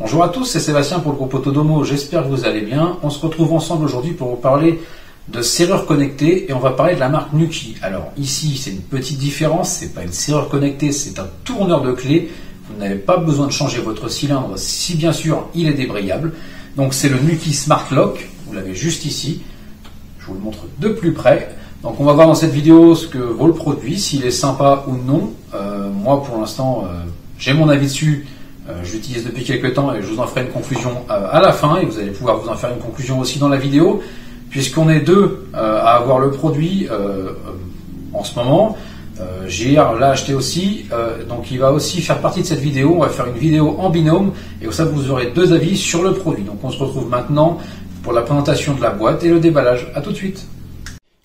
Bonjour à tous, c'est Sébastien pour le groupe Autodomo, j'espère que vous allez bien. On se retrouve ensemble aujourd'hui pour vous parler de serrure connectée et on va parler de la marque Nuki. Alors ici c'est une petite différence, c'est pas une serrure connectée, c'est un tourneur de clé. Vous n'avez pas besoin de changer votre cylindre si bien sûr il est débrayable. Donc c'est le Nuki Smart Lock, vous l'avez juste ici. Je vous le montre de plus près. Donc on va voir dans cette vidéo ce que vaut le produit, s'il est sympa ou non. Moi pour l'instant j'ai mon avis dessus. Je l'utilise depuis quelques temps et je vous en ferai une conclusion à la fin et vous allez pouvoir vous en faire une conclusion aussi dans la vidéo puisqu'on est deux à avoir le produit en ce moment. JR l'a acheté aussi, donc il va aussi faire partie de cette vidéo. On va faire une vidéo en binôme et comme ça vous aurez deux avis sur le produit. Donc on se retrouve maintenant pour la présentation de la boîte et le déballage. A tout de suite.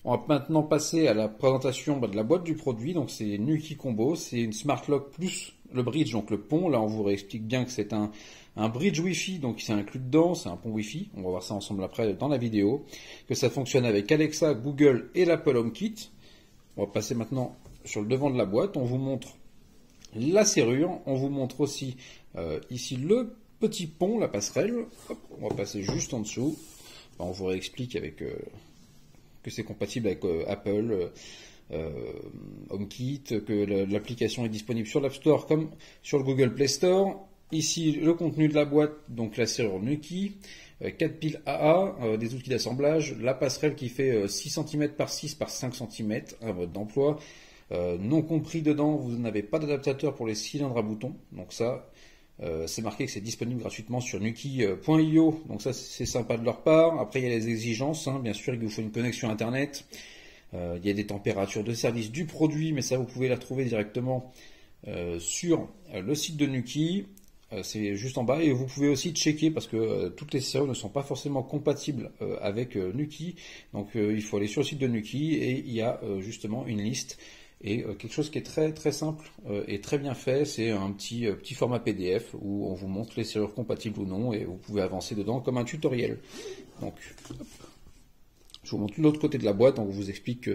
On va maintenant passer à la présentation de la boîte du produit. Donc c'est Nuki Combo, c'est une Smart Lock plus le bridge, donc le pont. Là on vous réexplique bien que c'est un bridge Wi-Fi, donc c'est inclus dedans, c'est un pont Wi-Fi. On va voir ça ensemble après dans la vidéo. Que ça fonctionne avec Alexa, Google et l'Apple HomeKit. On va passer maintenant sur le devant de la boîte. On vous montre la serrure. On vous montre aussi ici le petit pont, la passerelle. Hop, on va passer juste en dessous. On vous réexplique avec que c'est compatible avec Apple, HomeKit, que l'application est disponible sur l'App Store comme sur le Google Play Store. Ici, le contenu de la boîte, donc la serrure Nuki, 4 piles AA, des outils d'assemblage, la passerelle qui fait 6 cm par 6 par 5 cm, un mode d'emploi. Non compris dedans, vous n'avez pas d'adaptateur pour les cylindres à boutons, donc ça, c'est marqué que c'est disponible gratuitement sur nuki.io, donc ça c'est sympa de leur part. Après il y a les exigences, bien sûr il vous faut une connexion internet, il y a des températures de service du produit, mais ça vous pouvez les retrouver directement sur le site de Nuki, c'est juste en bas, et vous pouvez aussi checker parce que toutes les serrures ne sont pas forcément compatibles avec Nuki, donc il faut aller sur le site de Nuki et il y a justement une liste. Et quelque chose qui est très très simple et très bien fait, c'est un petit format PDF où on vous montre les serrures compatibles ou non et vous pouvez avancer dedans comme un tutoriel. Donc, hop. Je vous montre l'autre côté de la boîte, on vous explique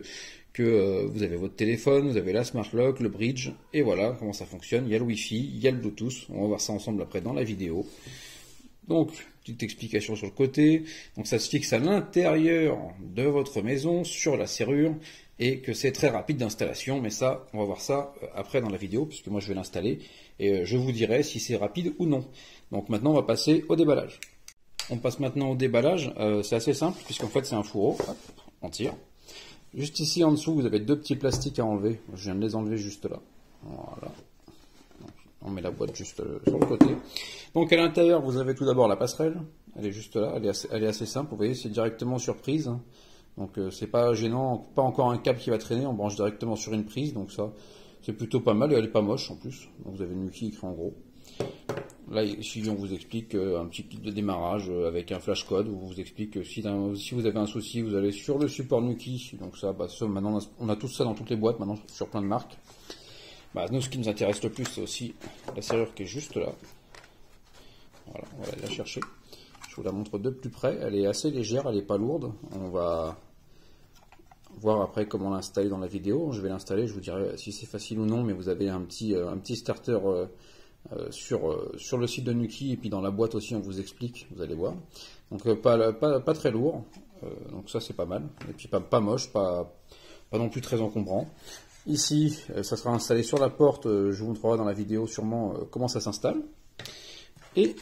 que vous avez votre téléphone, vous avez la Smart Lock, le bridge, et voilà comment ça fonctionne. Il y a le Wi-Fi, il y a le Bluetooth, on va voir ça ensemble après dans la vidéo. Donc, petite explication sur le côté. Donc ça se fixe à l'intérieur de votre maison, sur la serrure, et que c'est très rapide d'installation, mais ça, on va voir ça après dans la vidéo, puisque moi je vais l'installer, et je vous dirai si c'est rapide ou non. Donc maintenant on va passer au déballage. On passe maintenant au déballage, c'est assez simple, puisqu'en fait c'est un fourreau, hop, on tire. Juste ici en dessous, vous avez deux petits plastiques à enlever, je viens de les enlever juste là. Voilà. On met la boîte juste sur le côté. Donc à l'intérieur, vous avez tout d'abord la passerelle, elle est juste là, elle est assez simple, vous voyez, c'est directement sur prise. Donc c'est pas gênant, pas encore un câble qui va traîner, on branche directement sur une prise, donc ça c'est plutôt pas mal et elle est pas moche en plus. Donc vous avez Nuki écrit en gros. Là ici on vous explique un petit kit de démarrage avec un flash code où on vous explique que si vous avez un souci, vous allez sur le support Nuki. Donc ça, maintenant on a tout ça dans toutes les boîtes maintenant sur plein de marques. Nous ce qui nous intéresse le plus c'est aussi la serrure qui est juste là. Voilà, on va aller la chercher. Je vous la montre de plus près, elle est assez légère, elle n'est pas lourde. On va voir après comment l'installer dans la vidéo. Je vais l'installer, je vous dirai si c'est facile ou non, mais vous avez un petit starter sur le site de Nuki, et puis dans la boîte aussi on vous explique, vous allez voir. Donc pas très lourd, donc ça c'est pas mal. Et puis pas moche, pas non plus très encombrant. Ici, ça sera installé sur la porte, je vous montrerai dans la vidéo sûrement comment ça s'installe. Et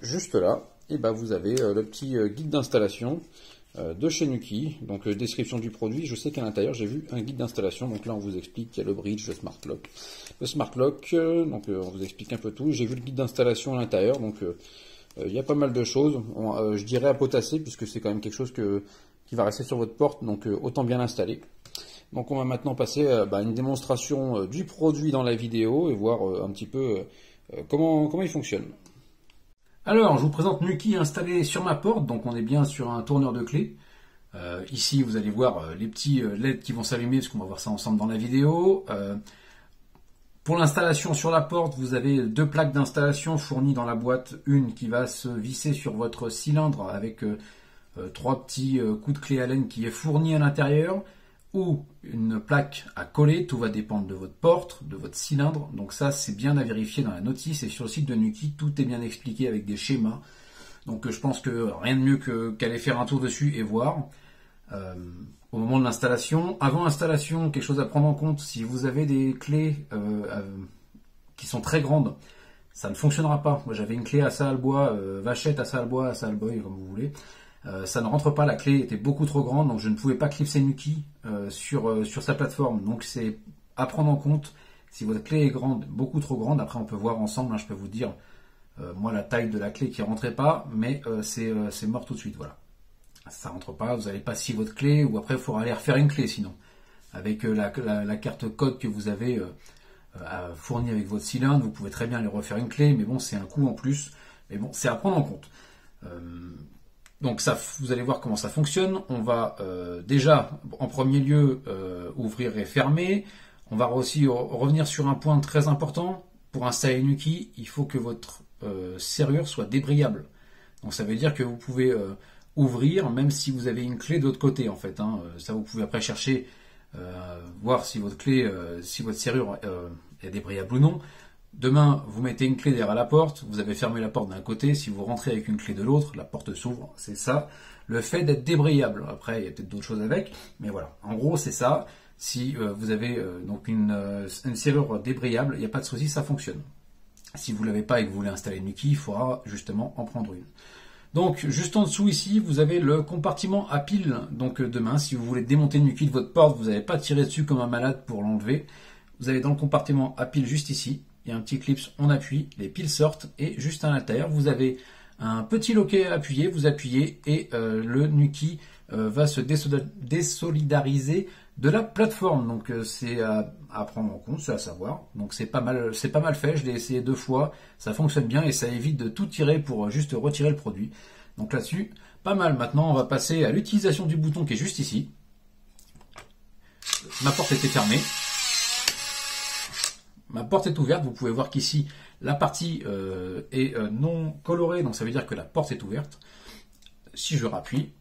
juste là, vous avez le petit guide d'installation de chez Nuki, donc description du produit. Je sais qu'à l'intérieur j'ai vu un guide d'installation, donc là on vous explique qu'il y a le bridge, le Smart Lock. Le Smart Lock, donc on vous explique un peu tout. J'ai vu le guide d'installation à l'intérieur, donc il y a pas mal de choses. Je dirais à potasser, puisque c'est quand même quelque chose qui va rester sur votre porte, donc autant bien l'installer. Donc on va maintenant passer à une démonstration du produit dans la vidéo et voir un petit peu comment il fonctionne. Alors, je vous présente Nuki installé sur ma porte, donc on est bien sur un tourneur de clés. Ici, vous allez voir les petits LED qui vont s'allumer, parce qu'on va voir ça ensemble dans la vidéo. Pour l'installation sur la porte, vous avez deux plaques d'installation fournies dans la boîte. Une qui va se visser sur votre cylindre avec trois petits coups de clé Allen qui est fourni à l'intérieur. ou une plaque à coller, tout va dépendre de votre porte, de votre cylindre, donc ça c'est bien à vérifier dans la notice, et sur le site de Nuki, tout est bien expliqué avec des schémas, donc je pense que rien de mieux qu'aller faire un tour dessus et voir. Au moment de l'installation, avant l'installation, quelque chose à prendre en compte, si vous avez des clés qui sont très grandes, ça ne fonctionnera pas. Moi j'avais une clé à Salbois, vachette à Salbois, comme vous voulez. Ça ne rentre pas, la clé était beaucoup trop grande, donc je ne pouvais pas clipser Nuki sur sa plateforme. Donc c'est à prendre en compte. Si votre clé est grande, beaucoup trop grande, après on peut voir ensemble, hein, je peux vous dire, moi la taille de la clé qui ne rentrait pas, mais c'est mort tout de suite, voilà. Ça rentre pas, vous n'allez pas scier votre clé, ou après il faudra aller refaire une clé sinon. Avec la carte code que vous avez fournie avec votre cylindre, vous pouvez très bien aller refaire une clé, mais bon c'est un coût en plus, mais bon c'est à prendre en compte. Donc ça, vous allez voir comment ça fonctionne. On va déjà, en premier lieu, ouvrir et fermer. On va aussi revenir sur un point très important. Pour installer Nuki, il faut que votre serrure soit débrayable. Donc ça veut dire que vous pouvez ouvrir, même si vous avez une clé de l'autre côté, en fait. Hein. Ça, vous pouvez après chercher, voir si votre clé, si votre serrure est débrayable ou non. Demain, vous mettez une clé derrière la porte, vous avez fermé la porte d'un côté, si vous rentrez avec une clé de l'autre, la porte s'ouvre, c'est ça. Le fait d'être débrayable, après il y a peut-être d'autres choses avec, mais voilà, en gros c'est ça. Si vous avez donc une serrure débrayable, il n'y a pas de souci, ça fonctionne. Si vous ne l'avez pas et que vous voulez installer Nuki, il faudra justement en prendre une. Donc juste en dessous ici, vous avez le compartiment à piles. Donc demain, si vous voulez démonter Nuki de votre porte, vous n'allez pas tirer dessus comme un malade pour l'enlever. Vous allez dans le compartiment à piles juste ici. Il y a un petit clip, on appuie, les piles sortent et juste à l'intérieur, vous avez un petit loquet à appuyer, vous appuyez et le Nuki va se désolidariser de la plateforme. Donc c'est à prendre en compte, c'est à savoir. Donc c'est pas mal fait, je l'ai essayé 2 fois, ça fonctionne bien et ça évite de tout tirer pour juste retirer le produit. Donc là-dessus, pas mal. Maintenant, on va passer à l'utilisation du bouton qui est juste ici. Ma porte était fermée. Ma porte est ouverte, vous pouvez voir qu'ici la partie est non colorée, donc ça veut dire que la porte est ouverte. Si je rappuie,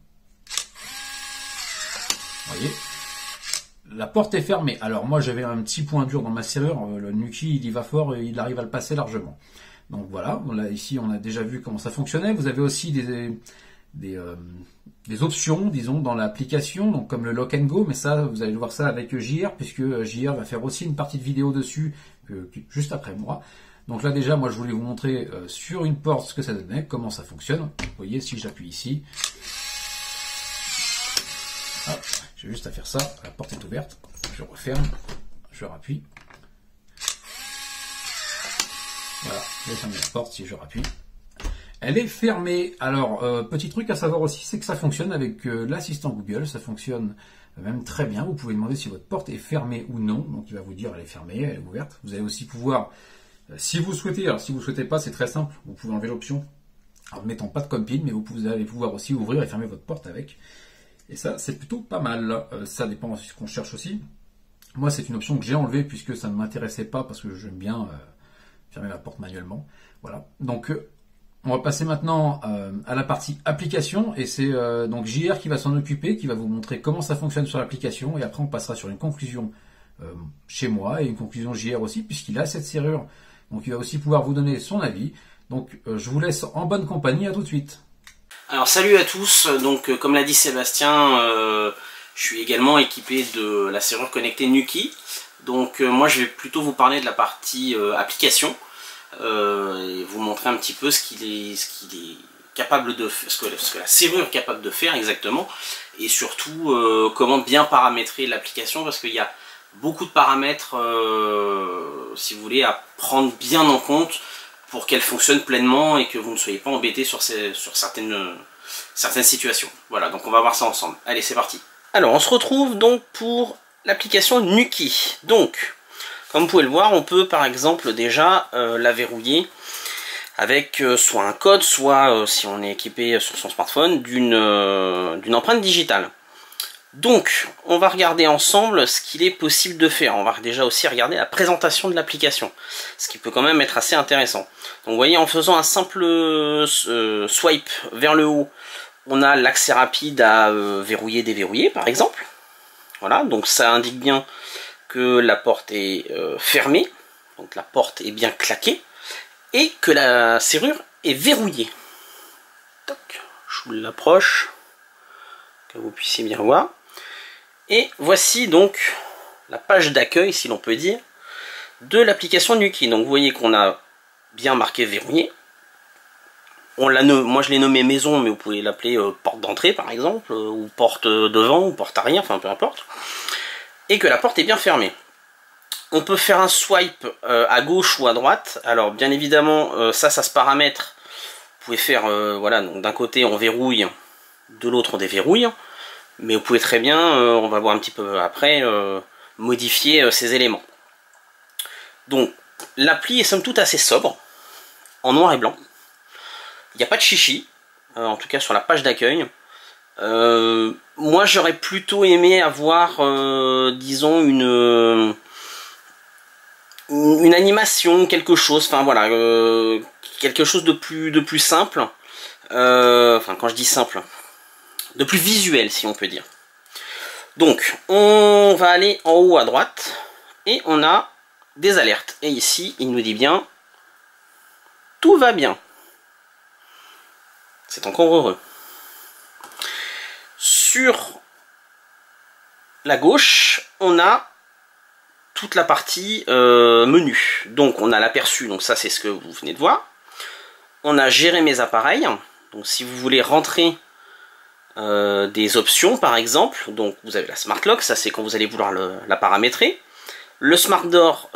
vous voyez, la porte est fermée. Alors moi j'avais un petit point dur dans ma serrure, le Nuki il y va fort et il arrive à le passer largement. Donc voilà, ici on a déjà vu comment ça fonctionnait. Vous avez aussi des options, disons, dans l'application, donc comme le Lock and Go, mais ça, vous allez voir ça avec JR, puisque JR va faire aussi une partie de vidéo dessus, juste après moi. Donc là déjà, moi je voulais vous montrer sur une porte ce que ça donnait, comment ça fonctionne. Vous voyez, si j'appuie ici, hop, j'ai juste à faire ça, la porte est ouverte, je referme, je rappuie. Voilà, j'ai fermé la porte si je rappuie. Elle est fermée. Alors, petit truc à savoir aussi, c'est que ça fonctionne avec l'assistant Google. Ça fonctionne même très bien. Vous pouvez demander si votre porte est fermée ou non. Donc, il va vous dire elle est fermée, elle est ouverte. Vous allez aussi pouvoir, si vous souhaitez, alors si vous ne souhaitez pas, c'est très simple. Vous pouvez enlever l'option en ne mettant pas de compile, mais vous allez pouvoir aussi ouvrir et fermer votre porte avec. Et ça, c'est plutôt pas mal. Ça dépend de ce qu'on cherche aussi. Moi, c'est une option que j'ai enlevée puisque ça ne m'intéressait pas parce que j'aime bien fermer la porte manuellement. Voilà. Donc, on va passer maintenant à la partie application et c'est donc JR qui va s'en occuper, qui va vous montrer comment ça fonctionne sur l'application et après on passera sur une conclusion chez moi et une conclusion JR aussi puisqu'il a cette serrure. Donc il va aussi pouvoir vous donner son avis. Donc je vous laisse en bonne compagnie, à tout de suite. Alors salut à tous, donc comme l'a dit Sébastien, je suis également équipé de la serrure connectée Nuki. Donc moi je vais plutôt vous parler de la partie application. Et vous montrer un petit peu ce qu'il est capable de faire, ce que la serrure est capable de faire exactement, et surtout comment bien paramétrer l'application, parce qu'il y a beaucoup de paramètres si vous voulez à prendre bien en compte pour qu'elle fonctionne pleinement et que vous ne soyez pas embêté sur certaines situations. Voilà, donc on va voir ça ensemble. Allez, c'est parti. Alors on se retrouve donc pour l'application Nuki. Donc comme vous pouvez le voir, on peut par exemple déjà la verrouiller avec soit un code, soit si on est équipé sur son smartphone, d'une empreinte digitale. Donc, on va regarder ensemble ce qu'il est possible de faire. On va déjà aussi regarder la présentation de l'application, ce qui peut quand même être assez intéressant. Donc vous voyez, en faisant un simple swipe vers le haut, on a l'accès rapide à verrouiller, déverrouiller par exemple. Voilà, donc ça indique bien que la porte est fermée, donc la porte est bien claquée, et que la serrure est verrouillée. Toc, je vous l'approche, que vous puissiez bien voir. Et voici donc la page d'accueil, si l'on peut dire, de l'application Nuki. Donc vous voyez qu'on a bien marqué verrouillé. Moi je l'ai nommé maison, mais vous pouvez l'appeler porte d'entrée par exemple, ou porte devant, ou porte arrière, enfin peu importe. Et que la porte est bien fermée. On peut faire un swipe à gauche ou à droite. Alors bien évidemment, ça se paramètre. Vous pouvez faire, voilà, donc d'un côté on verrouille, de l'autre on déverrouille. Mais vous pouvez très bien, on va voir un petit peu après, modifier ces éléments. Donc l'appli est somme toute assez sobre, en noir et blanc. Il n'y a pas de chichi, en tout cas sur la page d'accueil. Moi j'aurais plutôt aimé avoir, disons, une animation, quelque chose, enfin voilà, quelque chose de plus simple. Enfin quand je dis simple, de plus visuel si on peut dire. Donc on va aller en haut à droite et on a des alertes. Et ici il nous dit bien tout va bien. C'est encore heureux. Sur la gauche, on a toute la partie menu. Donc on a l'aperçu, donc ça c'est ce que vous venez de voir. On a géré mes appareils. Donc si vous voulez rentrer des options par exemple, donc vous avez la Smart Lock, ça c'est quand vous allez vouloir la paramétrer. Le Smart Door,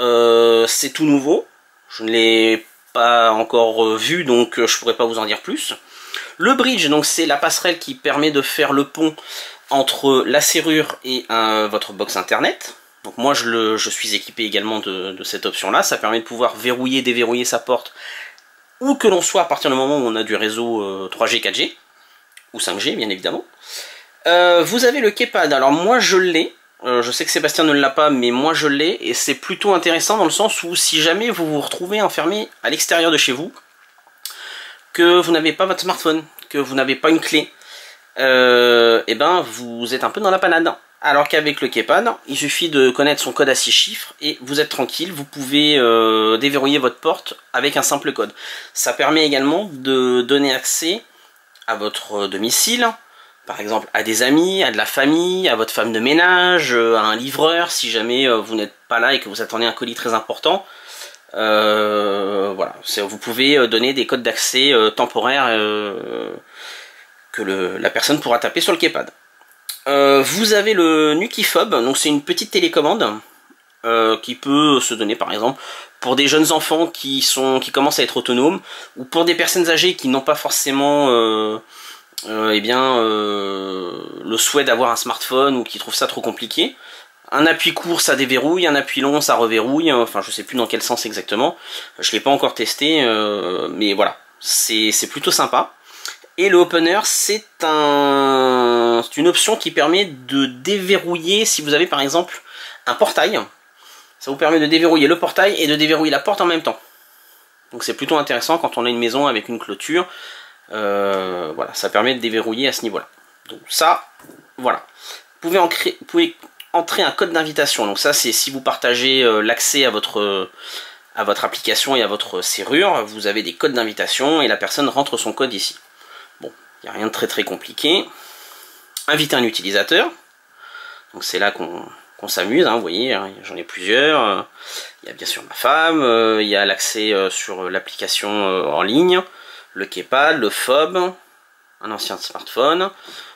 c'est tout nouveau. Je ne l'ai pas encore vu, donc je pourrais pas vous en dire plus. Le bridge, donc c'est la passerelle qui permet de faire le pont entre la serrure et votre box internet. Donc moi je suis équipé également de cette option là. Ça permet de pouvoir verrouiller, déverrouiller sa porte où que l'on soit à partir du moment où on a du réseau 3G, 4G ou 5G bien évidemment. Vous avez le keypad, alors moi je l'ai. Je sais que Sébastien ne l'a pas, mais moi je l'ai, et c'est plutôt intéressant dans le sens où si jamais vous vous retrouvez enfermé à l'extérieur de chez vous, que vous n'avez pas votre smartphone, que vous n'avez pas une clé, et ben vous êtes un peu dans la panade. Alors qu'avec le keypad, il suffit de connaître son code à 6 chiffres et vous êtes tranquille, vous pouvez déverrouiller votre porte avec un simple code. Ça permet également de donner accès à votre domicile, par exemple à des amis, à de la famille, à votre femme de ménage, à un livreur, si jamais vous n'êtes pas là et que vous attendez un colis très important. Voilà, vous pouvez donner des codes d'accès temporaires que la personne pourra taper sur le keypad. Vous avez le Nuki Fob, donc c'est une petite télécommande qui peut se donner par exemple pour des jeunes enfants qui commencent à être autonomes, ou pour des personnes âgées qui n'ont pas forcément le souhait d'avoir un smartphone ou qui trouvent ça trop compliqué. Un appui court ça déverrouille, un appui long ça reverrouille, enfin je sais plus dans quel sens exactement, je l'ai pas encore testé, mais voilà, c'est plutôt sympa. Et le opener c'est une option qui permet de déverrouiller si vous avez par exemple un portail. Ça vous permet de déverrouiller le portail et de déverrouiller la porte en même temps. Donc c'est plutôt intéressant quand on a une maison avec une clôture. Voilà, ça permet de déverrouiller à ce niveau-là. Donc ça, voilà. Vous pouvez entrer un code d'invitation. Donc ça, c'est si vous partagez l'accès à votre application et à votre serrure, vous avez des codes d'invitation et la personne rentre son code ici. Bon, il n'y a rien de très très compliqué. Inviter un utilisateur. Donc c'est là qu'on s'amuse, hein, vous voyez, hein, j'en ai plusieurs. Il y a bien sûr ma femme, il y a l'accès sur l'application en ligne, le keypad, le fob, un ancien smartphone.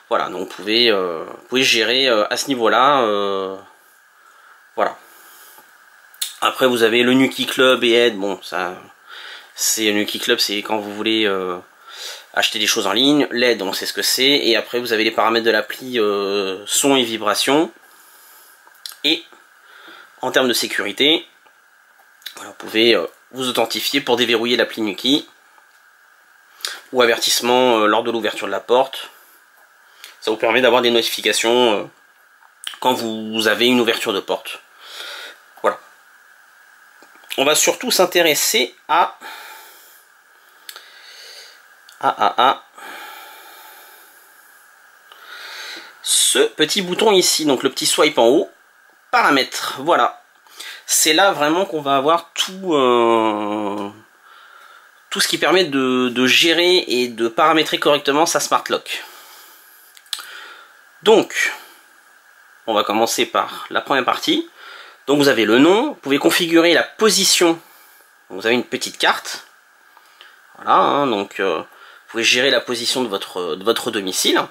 Voilà, donc vous pouvez gérer à ce niveau-là. Voilà. Après vous avez le Nuki Club et Aide, bon ça c'est Nuki Club, c'est quand vous voulez acheter des choses en ligne. L'aide, on sait ce que c'est, et après vous avez les paramètres de l'appli son et vibration. Et en termes de sécurité, vous pouvez vous authentifier pour déverrouiller l'appli Nuki, ou avertissement lors de l'ouverture de la porte. Ça vous permet d'avoir des notifications quand vous avez une ouverture de porte. Voilà. On va surtout s'intéresser à ce ce petit bouton ici, donc le petit swipe en haut, paramètres, voilà. C'est là vraiment qu'on va avoir tout ce qui permet de gérer et de paramétrer correctement sa Smart Lock. Donc, on va commencer par la première partie. Donc vous avez le nom, vous pouvez configurer la position. Vous avez une petite carte. Voilà, hein, donc vous pouvez gérer la position de votre domicile.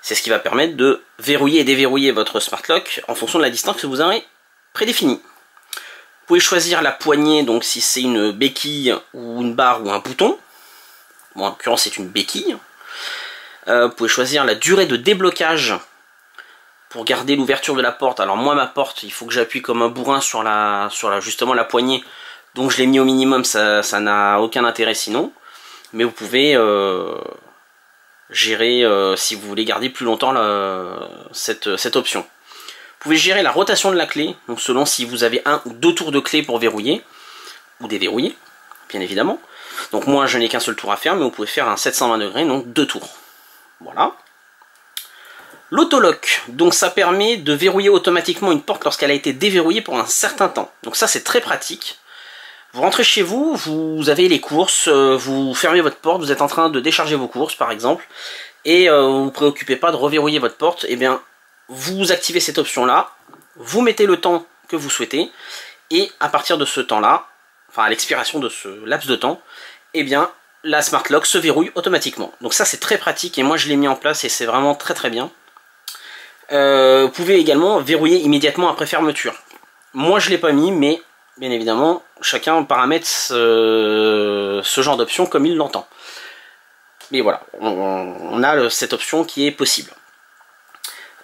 C'est ce qui va permettre de verrouiller et déverrouiller votre Smart Lock en fonction de la distance que vous aurez prédéfinie. Vous pouvez choisir la poignée, donc si c'est une béquille ou une barre ou un bouton. Bon, en l'occurrence c'est une béquille. Vous pouvez choisir la durée de déblocage pour garder l'ouverture de la porte. Alors moi ma porte, il faut que j'appuie comme un bourrin sur justement la poignée. Donc je l'ai mis au minimum, ça n'a aucun intérêt sinon. Mais vous pouvez gérer si vous voulez garder plus longtemps cette option. Vous pouvez gérer la rotation de la clé, donc selon si vous avez 1 ou 2 tours de clé pour verrouiller ou déverrouiller, bien évidemment. Donc moi je n'ai qu'un seul tour à faire, mais vous pouvez faire un 720 degrés, donc 2 tours. Voilà. L'autolock, donc ça permet de verrouiller automatiquement une porte lorsqu'elle a été déverrouillée pour un certain temps. Donc ça c'est très pratique. Vous rentrez chez vous, vous avez les courses, vous fermez votre porte, vous êtes en train de décharger vos courses par exemple, et vous ne vous préoccupez pas de reverrouiller votre porte, et bien vous activez cette option là, vous mettez le temps que vous souhaitez, et à partir de ce temps là, enfin à l'expiration de ce laps de temps, et bien la Smart Lock se verrouille automatiquement. Donc ça c'est très pratique, et moi je l'ai mis en place et c'est vraiment très très bien. Vous pouvez également verrouiller immédiatement après fermeture. Moi je ne l'ai pas mis, mais bien évidemment chacun paramètre ce genre d'option comme il l'entend. Mais voilà, on a cette option qui est possible.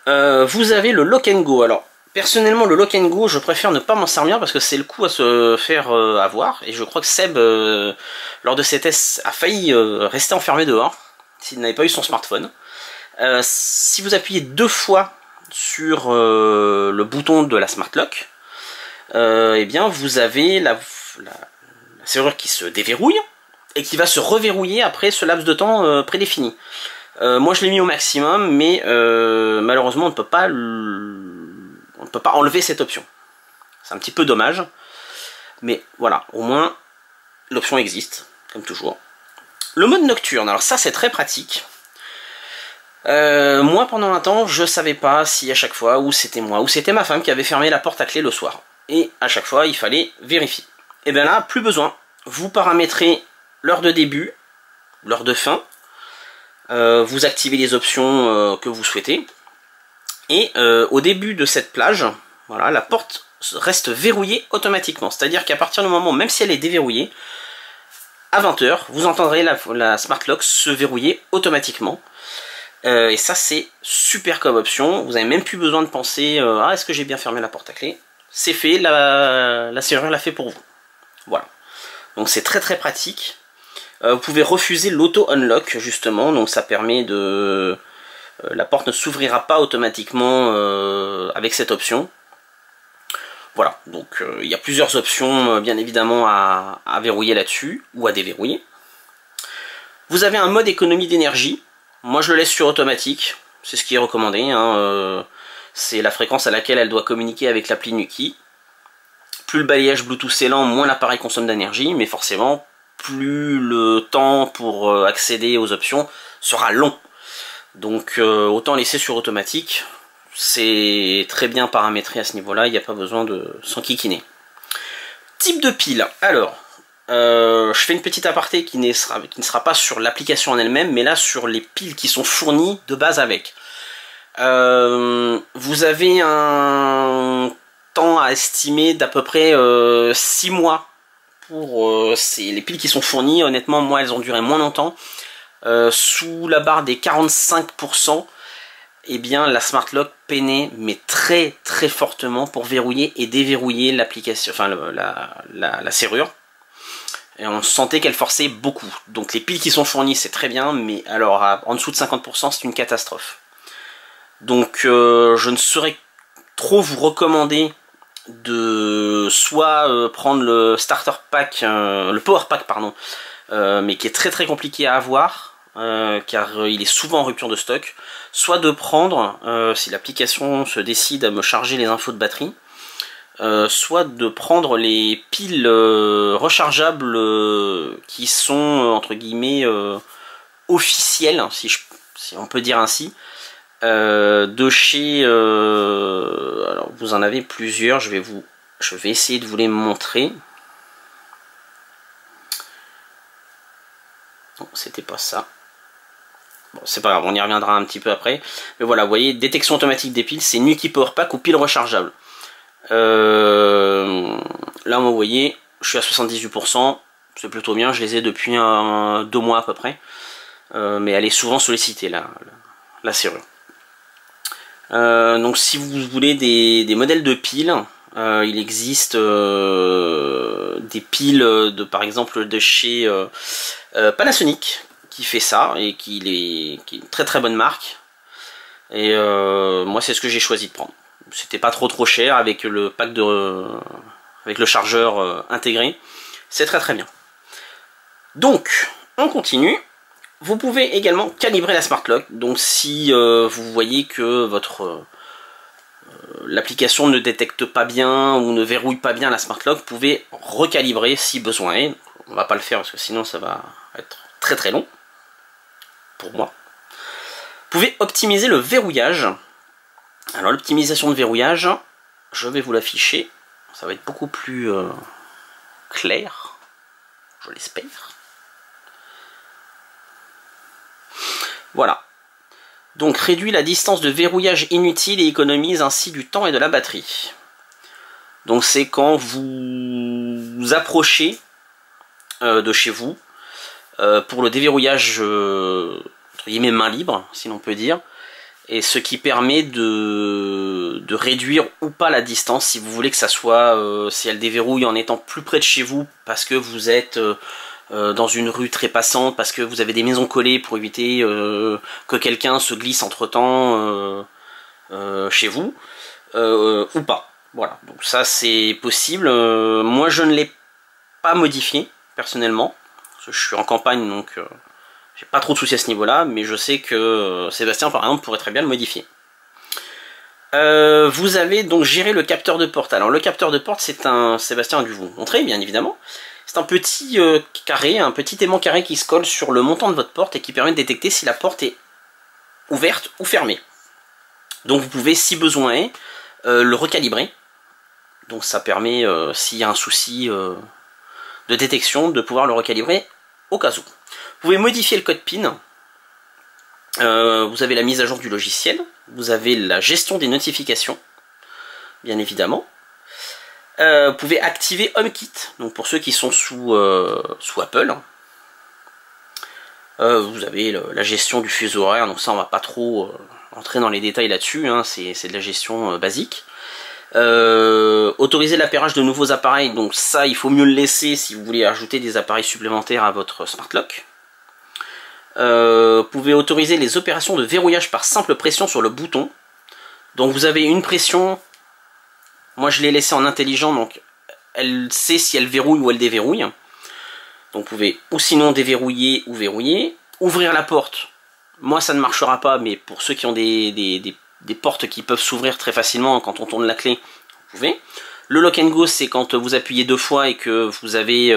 Vous avez le Lock and Go. Alors personnellement le Lock and Go je préfère ne pas m'en servir parce que c'est le coup à se faire avoir, et je crois que Seb lors de ses tests a failli rester enfermé dehors s'il n'avait pas eu son smartphone. Si vous appuyez 2 fois sur le bouton de la Smart Lock, eh bien vous avez la serrure qui se déverrouille et qui va se reverrouiller après ce laps de temps prédéfini. Moi je l'ai mis au maximum, mais malheureusement on ne peut pas enlever cette option. C'est un petit peu dommage, mais voilà, au moins l'option existe, comme toujours. Le mode nocturne, alors ça c'est très pratique. Moi pendant un temps je savais pas si à chaque fois ou c'était moi ou c'était ma femme qui avait fermé la porte à clé le soir, et à chaque fois il fallait vérifier. Et bien là plus besoin, vous paramétrez l'heure de début, l'heure de fin, vous activez les options que vous souhaitez, et au début de cette plage, voilà, la porte reste verrouillée automatiquement, c'est à dire qu'à partir du moment, même si elle est déverrouillée, à 20 h vous entendrez la Smart Lock se verrouiller automatiquement. Et ça c'est super comme option, vous n'avez même plus besoin de penser ah est-ce que j'ai bien fermé la porte à clé, c'est fait, la serrure l'a fait pour vous. Voilà, donc c'est très très pratique. Vous pouvez refuser l'auto unlock justement, donc ça permet de la porte ne s'ouvrira pas automatiquement avec cette option. Voilà, donc il y a plusieurs options bien évidemment à verrouiller là-dessus ou à déverrouiller. Vous avez un mode économie d'énergie. Moi je le laisse sur automatique, c'est ce qui est recommandé, hein. C'est la fréquence à laquelle elle doit communiquer avec l'appli Nuki. Plus le balayage Bluetooth est lent, moins l'appareil consomme d'énergie, mais forcément plus le temps pour accéder aux options sera long. Donc autant laisser sur automatique, c'est très bien paramétré à ce niveau-là, il n'y a pas besoin de s'enquiquiner. Type de pile, alors... je fais une petite aparté qui ne sera pas sur l'application en elle-même, mais là sur les piles qui sont fournies de base avec. Vous avez un temps à estimer d'à peu près 6 mois pour les piles qui sont fournies. Honnêtement, moi elles ont duré moins longtemps. Sous la barre des 45%, eh bien la Smart Lock peinait mais très très fortement pour verrouiller et déverrouiller l'application, enfin la serrure. Et on sentait qu'elle forçait beaucoup. Donc les piles qui sont fournies c'est très bien, mais alors en dessous de 50% c'est une catastrophe. Donc je ne saurais trop vous recommander de soit prendre le starter pack, le power pack pardon, mais qui est très très compliqué à avoir, car il est souvent en rupture de stock, soit de prendre, si l'application se décide à me charger les infos de batterie, soit de prendre les piles rechargeables qui sont entre guillemets officielles, si on peut dire ainsi, de chez alors vous en avez plusieurs, je vais essayer de vous les montrer. Non, c'était pas ça. Bon, c'est pas grave, on y reviendra un petit peu après. Mais voilà, vous voyez, détection automatique des piles, c'est Nuki Power Pack ou piles rechargeables. Là, vous voyez, je suis à 78%, c'est plutôt bien, je les ai depuis 2 mois à peu près. Mais elle est souvent sollicitée, la serrure. Donc si vous voulez des modèles de piles, il existe des piles par exemple de chez Panasonic qui fait ça et qui est une très très bonne marque. Et moi c'est ce que j'ai choisi de prendre. C'était pas trop cher avec le pack avec le chargeur intégré. C'est très très bien. Donc on continue. Vous pouvez également calibrer la Smart Lock. Donc si vous voyez que l'application ne détecte pas bien ou ne verrouille pas bien la Smart Lock, vous pouvez recalibrer si besoin est. On va pas le faire parce que sinon ça va être très très long pour moi. Vous pouvez optimiser le verrouillage. Alors l'optimisation de verrouillage, je vais vous l'afficher. Ça va être beaucoup plus clair, je l'espère. Voilà. Donc réduit la distance de verrouillage inutile et économise ainsi du temps et de la batterie. Donc c'est quand vous approchez de chez vous pour le déverrouillage entre guillemets main libre, si l'on peut dire, et ce qui permet de réduire ou pas la distance si vous voulez que ça soit, si elle déverrouille en étant plus près de chez vous parce que vous êtes dans une rue très passante, parce que vous avez des maisons collées pour éviter que quelqu'un se glisse entre temps chez vous, ou pas. Voilà, donc ça c'est possible. Moi je ne l'ai pas modifié personnellement, parce que je suis en campagne donc j'ai pas trop de soucis à ce niveau là, mais je sais que Sébastien par exemple pourrait très bien le modifier. Vous avez donc géré le capteur de porte. Alors le capteur de porte, c'est Sébastien a dû vous montrer bien évidemment. C'est un petit carré, un petit aimant carré qui se colle sur le montant de votre porte et qui permet de détecter si la porte est ouverte ou fermée. Donc vous pouvez, si besoin est, le recalibrer. Donc ça permet, s'il y a un souci de détection, de pouvoir le recalibrer au cas où. Vous pouvez modifier le code PIN. Vous avez la mise à jour du logiciel. Vous avez la gestion des notifications, bien évidemment. Vous pouvez activer HomeKit, donc pour ceux qui sont sous Apple. Vous avez la gestion du fuseau horaire, donc ça on va pas trop entrer dans les détails là-dessus, hein, c'est de la gestion basique. Autoriser l'appairage de nouveaux appareils, donc ça il faut mieux le laisser si vous voulez ajouter des appareils supplémentaires à votre Smart Lock. Vous pouvez autoriser les opérations de verrouillage par simple pression sur le bouton. Donc vous avez une pression. Moi je l'ai laissé en intelligent, donc elle sait si elle verrouille ou elle déverrouille. Donc vous pouvez ou sinon déverrouiller ou verrouiller. Ouvrir la porte, moi ça ne marchera pas, mais pour ceux qui ont des portes qui peuvent s'ouvrir très facilement quand on tourne la clé, vous pouvez. Le lock and go, c'est quand vous appuyez 2 fois et que vous avez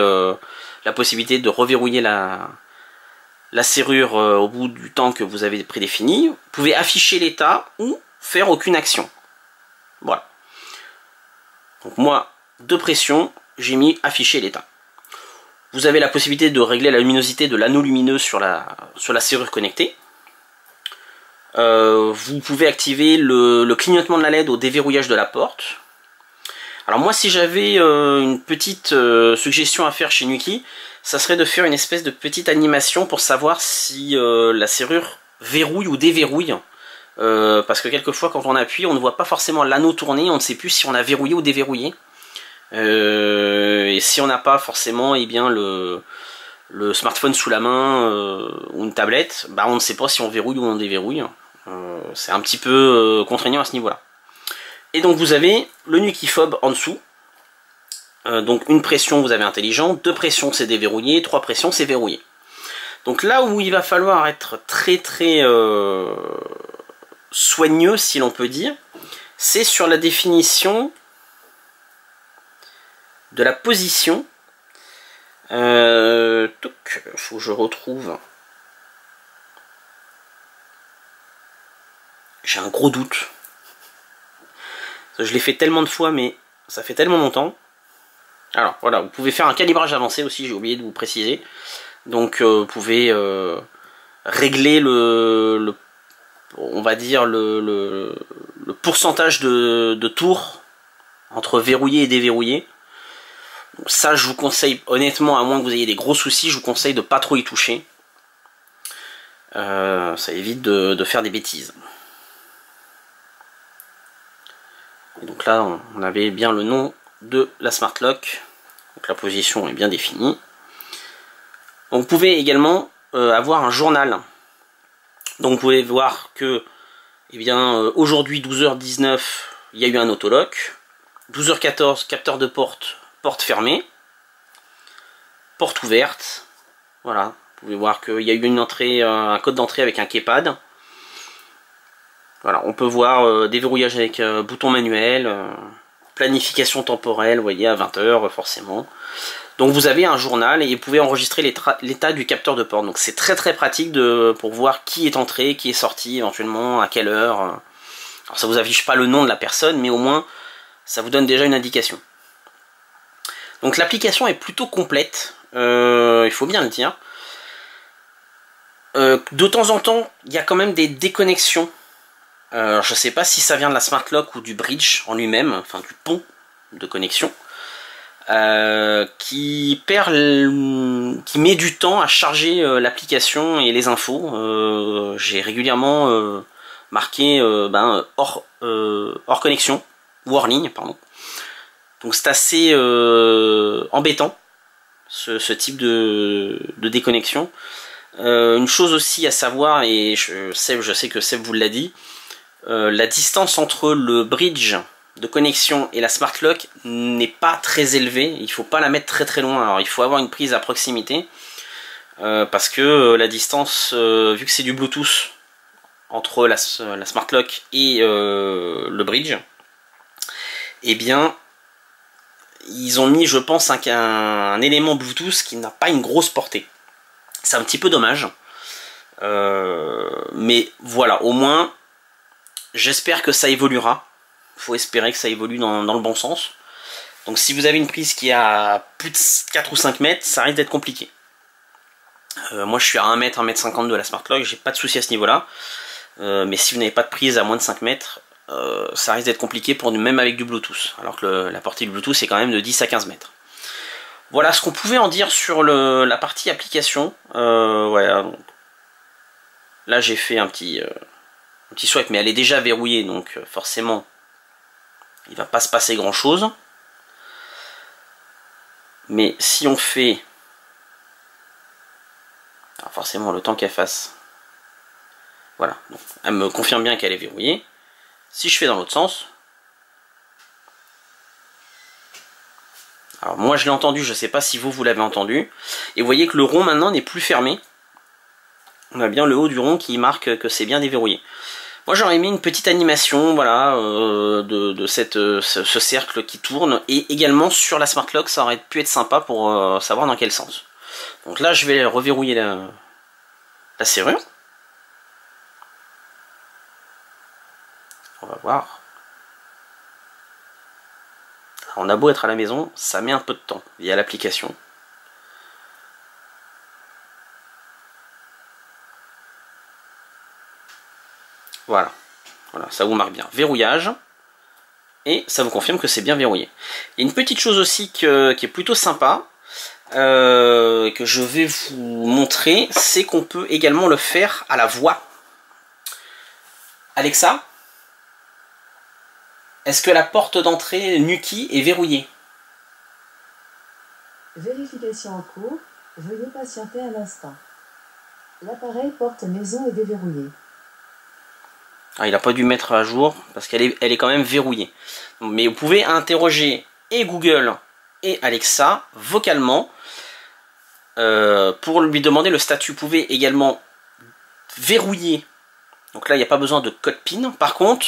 la possibilité de reverrouiller la serrure au bout du temps que vous avez prédéfini. Vous pouvez afficher l'état ou faire aucune action. Voilà. Donc moi, de pression, j'ai mis afficher l'état. Vous avez la possibilité de régler la luminosité de l'anneau lumineux sur la serrure connectée. Vous pouvez activer le clignotement de la LED au déverrouillage de la porte. Alors moi, si j'avais une petite suggestion à faire chez Nuki, ça serait de faire une espèce de petite animation pour savoir si la serrure verrouille ou déverrouille. Parce que quelquefois quand on appuie on ne voit pas forcément l'anneau tourner, on ne sait plus si on a verrouillé ou déverrouillé. Et si on n'a pas forcément bien le smartphone sous la main ou une tablette, bah, on ne sait pas si on verrouille ou on déverrouille. C'est un petit peu contraignant à ce niveau là. Et donc vous avez le Nuki Fob en dessous. Donc une pression vous avez intelligent, 2 pressions c'est déverrouillé, 3 pressions c'est verrouillé. Donc là où il va falloir être très très soigneux, si l'on peut dire, c'est sur la définition de la position. Faut que je retrouve. J'ai un gros doute. Je l'ai fait tellement de fois, mais ça fait tellement longtemps. Alors voilà, vous pouvez faire un calibrage avancé aussi, j'ai oublié de vous préciser. Donc vous pouvez régler on va dire le pourcentage de tours entre verrouillé et déverrouillé. Donc ça, je vous conseille honnêtement, à moins que vous ayez des gros soucis, je vous conseille de pas trop y toucher. Ça évite de faire des bêtises. Et donc là, on avait bien le nom de la Smart Lock. Donc la position est bien définie. Donc, vous pouvez également avoir un journal. Donc vous pouvez voir que eh bien, aujourd'hui 12h19, il y a eu un autolock. 12h14, capteur de porte fermée. Porte ouverte. Voilà. Vous pouvez voir qu'il y a eu une entrée, un code d'entrée avec un keypad. Voilà, on peut voir déverrouillage avec bouton manuel, planification temporelle, vous voyez, à 20h forcément. Donc vous avez un journal et vous pouvez enregistrer l'état du capteur de porte. Donc c'est très très pratique pour voir qui est entré, qui est sorti éventuellement, à quelle heure. Alors ça vous affiche pas le nom de la personne, mais au moins ça vous donne déjà une indication. Donc l'application est plutôt complète, il faut bien le dire. De temps en temps, il y a quand même des déconnexions. Je ne sais pas si ça vient de la Smart Lock ou du bridge en lui-même, enfin du pont de connexion, qui met du temps à charger l'application et les infos. J'ai régulièrement marqué hors connexion, ou hors ligne, pardon. Donc c'est assez embêtant, ce type de déconnexion. Une chose aussi à savoir, et je sais que Seb vous l'a dit, la distance entre le bridge de connexion et la Smart Lock n'est pas très élevée. Il ne faut pas la mettre très très loin. Alors il faut avoir une prise à proximité parce que la distance, vu que c'est du Bluetooth entre la Smart Lock et le bridge, eh bien ils ont mis, je pense, un élément Bluetooth qui n'a pas une grosse portée. C'est un petit peu dommage. Mais voilà, au moins j'espère que ça évoluera. Il faut espérer que ça évolue dans le bon sens. Donc si vous avez une prise qui a plus de 4 ou 5 mètres, ça risque d'être compliqué. Moi je suis à 1 mètre, 1 mètre 50 de la Smart Lock, j'ai pas de souci à ce niveau-là. Mais si vous n'avez pas de prise à moins de 5 mètres, ça risque d'être compliqué même avec du Bluetooth. Alors que la portée du Bluetooth est quand même de 10 à 15 mètres. Voilà ce qu'on pouvait en dire sur la partie application. Voilà. Là j'ai fait un petit swipe, mais elle est déjà verrouillée, donc forcément il va pas se passer grand chose. Mais si on fait, alors forcément le temps qu'elle fasse, voilà, donc, elle me confirme bien qu'elle est verrouillée. Si je fais dans l'autre sens, alors moi je l'ai entendu, je sais pas si vous l'avez entendu, et vous voyez que le rond maintenant n'est plus fermé. On a bien le haut du rond qui marque que c'est bien déverrouillé. Moi j'aurais mis une petite animation, voilà, de ce cercle qui tourne, et également sur la Smart Lock, ça aurait pu être sympa pour savoir dans quel sens. Donc là je vais reverrouiller la serrure. On va voir. Alors, on a beau être à la maison, ça met un peu de temps via l'application. Voilà, ça vous marque bien. Verrouillage. Et ça vous confirme que c'est bien verrouillé. Il y a une petite chose aussi qui est plutôt sympa, que je vais vous montrer, c'est qu'on peut également le faire à la voix. Alexa, est-ce que la porte d'entrée Nuki est verrouillée? Vérification en cours, veuillez patienter un instant. L'appareil porte maison est déverrouillé. Ah, il n'a pas dû mettre à jour parce qu'elle est quand même verrouillée. Mais vous pouvez interroger et Google et Alexa vocalement pour lui demander le statut. Vous pouvez également verrouiller. Donc là, il n'y a pas besoin de code PIN. Par contre,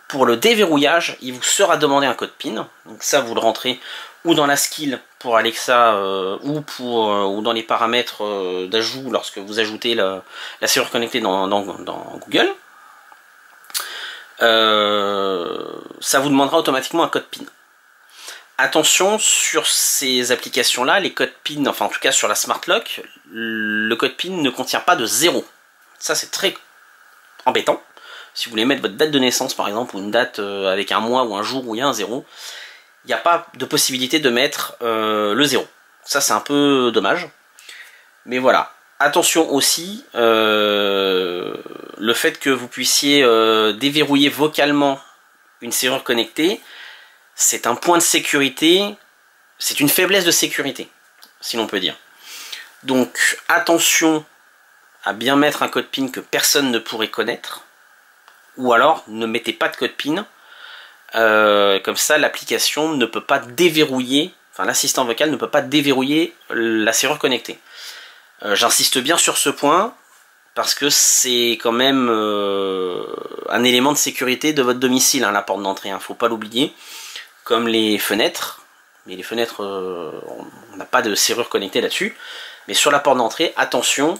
pour le déverrouillage, il vous sera demandé un code PIN. Donc ça, vous le rentrez ou dans la skill pour Alexa ou dans les paramètres d'ajout lorsque vous ajoutez la serrure connectée dans Google. Ça vous demandera automatiquement un code PIN. Attention, sur ces applications-là, les codes PIN, enfin en tout cas sur la Smart Lock, le code PIN ne contient pas de 0. Ça c'est très embêtant. Si vous voulez mettre votre date de naissance par exemple, ou une date avec un mois ou un jour où il y a un 0, il n'y a pas de possibilité de mettre le 0. Ça c'est un peu dommage. Mais voilà. Attention aussi, le fait que vous puissiez déverrouiller vocalement une serrure connectée, c'est un point de sécurité, c'est une faiblesse de sécurité, si l'on peut dire. Donc attention à bien mettre un code PIN que personne ne pourrait connaître, ou alors ne mettez pas de code PIN, comme ça l'application ne peut pas déverrouiller, enfin l'assistant vocal ne peut pas déverrouiller la serrure connectée. J'insiste bien sur ce point, parce que c'est quand même un élément de sécurité de votre domicile, hein, la porte d'entrée, hein, faut pas l'oublier. Comme les fenêtres, mais les fenêtres, on n'a pas de serrure connectée là-dessus. Mais sur la porte d'entrée, attention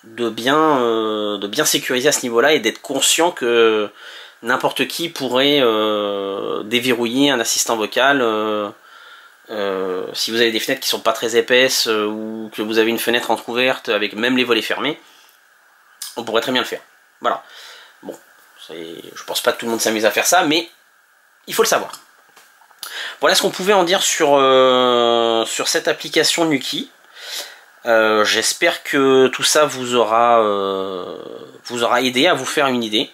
de bien sécuriser à ce niveau-là et d'être conscient que n'importe qui pourrait déverrouiller un assistant vocal. Si vous avez des fenêtres qui sont pas très épaisses ou que vous avez une fenêtre entrouverte avec même les volets fermés, on pourrait très bien le faire. Voilà. Bon, je pense pas que tout le monde s'amuse à faire ça, mais il faut le savoir. Voilà ce qu'on pouvait en dire sur cette application Nuki. J'espère que tout ça vous aura aidé à vous faire une idée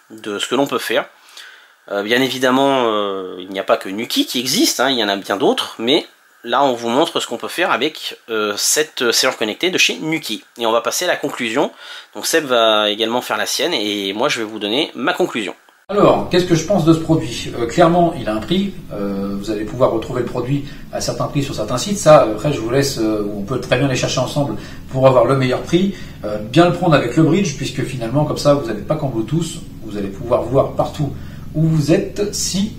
de ce que l'on peut faire. Bien évidemment, il n'y a pas que Nuki qui existe, hein, il y en a bien d'autres, mais là on vous montre ce qu'on peut faire avec cette serrure connectée de chez Nuki. Et on va passer à la conclusion. Donc Seb va également faire la sienne et moi je vais vous donner ma conclusion. Alors, qu'est-ce que je pense de ce produit ? Clairement, il a un prix. Vous allez pouvoir retrouver le produit à certains prix sur certains sites. Ça, après, je vous laisse. On peut très bien les chercher ensemble pour avoir le meilleur prix. Bien le prendre avec le bridge, puisque finalement, comme ça, vous n'avez pas qu'en Bluetooth. Vous allez pouvoir voir partout où vous êtes si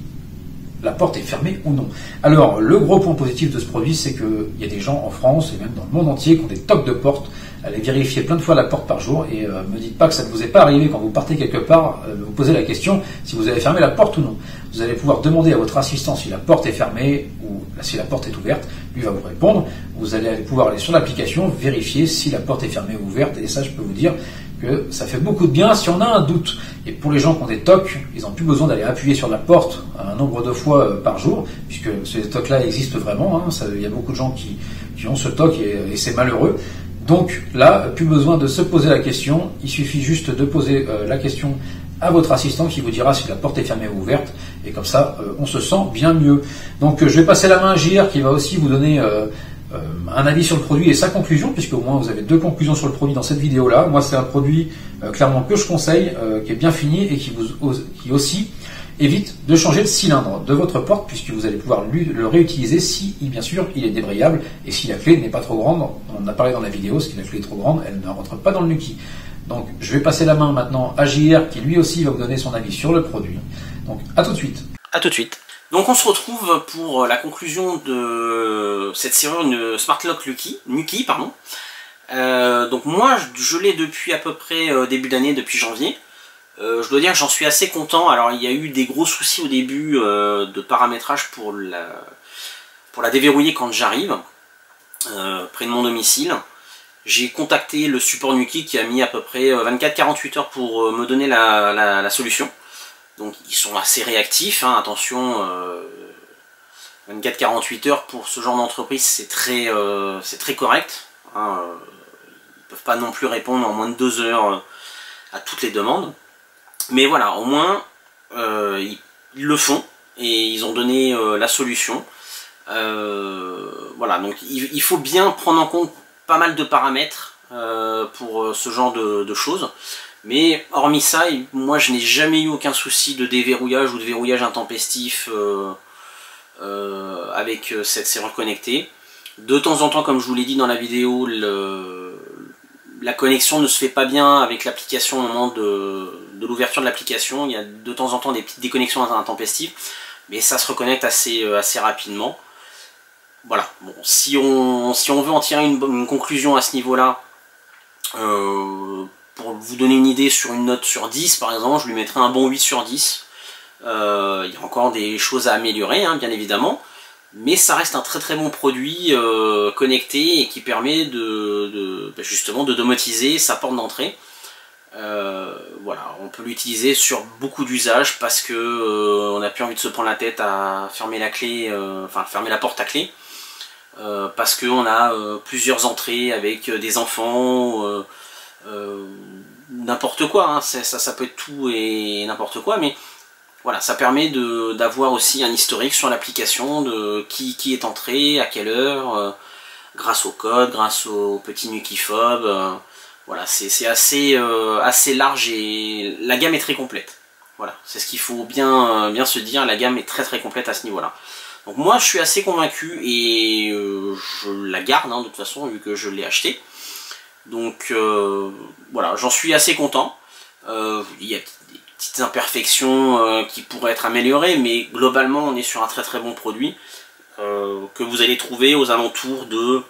la porte est fermée ou non. Alors, le gros point positif de ce produit, c'est qu'il y a des gens en France et même dans le monde entier qui ont des tocs de porte. Allez vérifier plein de fois la porte par jour et me dites pas que ça ne vous est pas arrivé quand vous partez quelque part, vous posez la question si vous avez fermé la porte ou non. Vous allez pouvoir demander à votre assistant si la porte est fermée ou si la porte est ouverte, lui va vous répondre. Vous allez pouvoir aller sur l'application, vérifier si la porte est fermée ou ouverte et ça je peux vous dire que ça fait beaucoup de bien si on a un doute. Et pour les gens qui ont des tocs, ils n'ont plus besoin d'aller appuyer sur la porte un nombre de fois par jour, puisque ces tocs-là existent vraiment, hein. Il y a beaucoup de gens qui ont ce toc et c'est malheureux. Donc là, plus besoin de se poser la question, il suffit juste de poser la question à votre assistant qui vous dira si la porte est fermée ou ouverte, et comme ça, on se sent bien mieux. Donc je vais passer la main à JR qui va aussi vous donner un avis sur le produit et sa conclusion, puisque au moins vous avez deux conclusions sur le produit dans cette vidéo-là. Moi, c'est un produit clairement que je conseille, qui est bien fini et qui aussi évite de changer le cylindre de votre porte, puisque vous allez pouvoir le réutiliser si, bien sûr, il est débrayable et si la clé n'est pas trop grande. On en a parlé dans la vidéo, si la clé est trop grande, elle ne rentre pas dans le Nuki. Donc, je vais passer la main maintenant à JR qui lui aussi va vous donner son avis sur le produit. Donc, à tout de suite. À tout de suite. Donc, on se retrouve pour la conclusion de cette serrure Smart Lock Nuki. Donc, moi, je l'ai depuis à peu près début d'année, depuis janvier. Je dois dire que j'en suis assez content. Alors il y a eu des gros soucis au début de paramétrage pour la déverrouiller quand j'arrive près de mon domicile. J'ai contacté le support Nuki qui a mis à peu près 24-48 heures pour me donner la solution. Donc ils sont assez réactifs, hein, attention, 24-48 heures pour ce genre d'entreprise c'est très correct. Hein, ils ne peuvent pas non plus répondre en moins de 2 heures à toutes les demandes. Mais voilà, au moins, ils le font et ils ont donné la solution. Voilà, donc il faut bien prendre en compte pas mal de paramètres pour ce genre de choses. Mais hormis ça, moi je n'ai jamais eu aucun souci de déverrouillage ou de verrouillage intempestif avec cette serrure connectée. De temps en temps, comme je vous l'ai dit dans la vidéo, la connexion ne se fait pas bien avec l'application au moment de l'ouverture de l'application. Il y a de temps en temps des petites déconnexions intempestives, mais ça se reconnecte assez rapidement. Voilà, bon, si on veut en tirer une conclusion à ce niveau-là, pour vous donner une idée sur une note sur 10 par exemple, je lui mettrai un bon 8 sur 10. Il y a encore des choses à améliorer, hein, bien évidemment, mais ça reste un très très bon produit connecté et qui permet justement de domotiser sa porte d'entrée. Voilà, on peut l'utiliser sur beaucoup d'usages parce que on n'a plus envie de se prendre la tête à fermer la clé, fermer la porte à clé. Parce qu'on a plusieurs entrées avec des enfants, n'importe quoi, hein, ça peut être tout et n'importe quoi, mais voilà, ça permet d'avoir aussi un historique sur l'application de qui est entré, à quelle heure, grâce au code, grâce au petit Nukifob. Voilà, c'est assez large et la gamme est très complète. Voilà, c'est ce qu'il faut bien se dire, la gamme est très très complète à ce niveau-là. Donc moi je suis assez convaincu et je la garde hein, de toute façon vu que je l'ai acheté. Donc voilà, j'en suis assez content. Il y a des petites imperfections qui pourraient être améliorées, mais globalement on est sur un très très bon produit que vous allez trouver aux alentours de,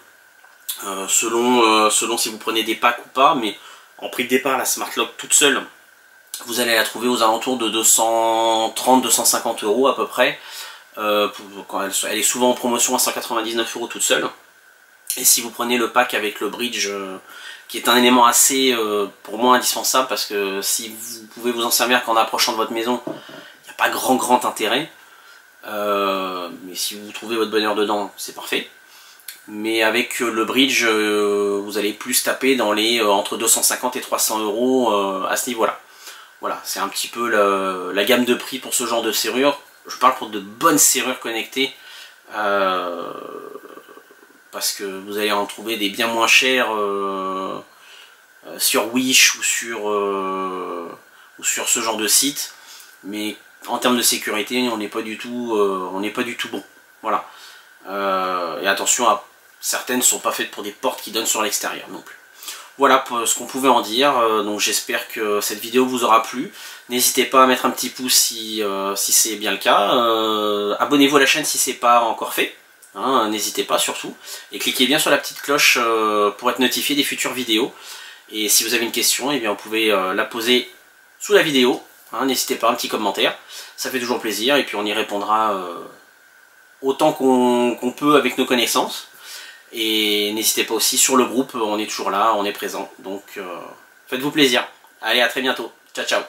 selon si vous prenez des packs ou pas, mais en prix de départ la Smart Lock toute seule, vous allez la trouver aux alentours de 230-250 € à peu près. Quand elle est souvent en promotion à 199 € toute seule. Et si vous prenez le pack avec le bridge, qui est un élément assez, pour moi, indispensable, parce que si vous pouvez vous en servir qu'en approchant de votre maison, il n'y a pas grand intérêt. Mais si vous trouvez votre bonheur dedans, c'est parfait. Mais avec le bridge, vous allez plus taper dans les entre 250 et 300 € à ce niveau-là. Voilà, c'est un petit peu la gamme de prix pour ce genre de serrure. Je parle pour de bonnes serrures connectées, parce que vous allez en trouver des bien moins chères sur Wish ou sur ce genre de site, mais en termes de sécurité, on n'est pas du tout bon. Voilà. Et attention, certaines ne sont pas faites pour des portes qui donnent sur l'extérieur non plus. Voilà pour ce qu'on pouvait en dire, donc j'espère que cette vidéo vous aura plu. N'hésitez pas à mettre un petit pouce si c'est bien le cas. Abonnez-vous à la chaîne si ce n'est pas encore fait. Hein, n'hésitez pas surtout. Et cliquez bien sur la petite cloche pour être notifié des futures vidéos. Et si vous avez une question, eh bien, vous pouvez la poser sous la vidéo. Hein, n'hésitez pas, un petit commentaire. Ça fait toujours plaisir et puis on y répondra autant qu'on peut avec nos connaissances. Et n'hésitez pas aussi sur le groupe, on est toujours là, on est présent. Donc faites-vous plaisir. Allez, à très bientôt. Ciao, ciao.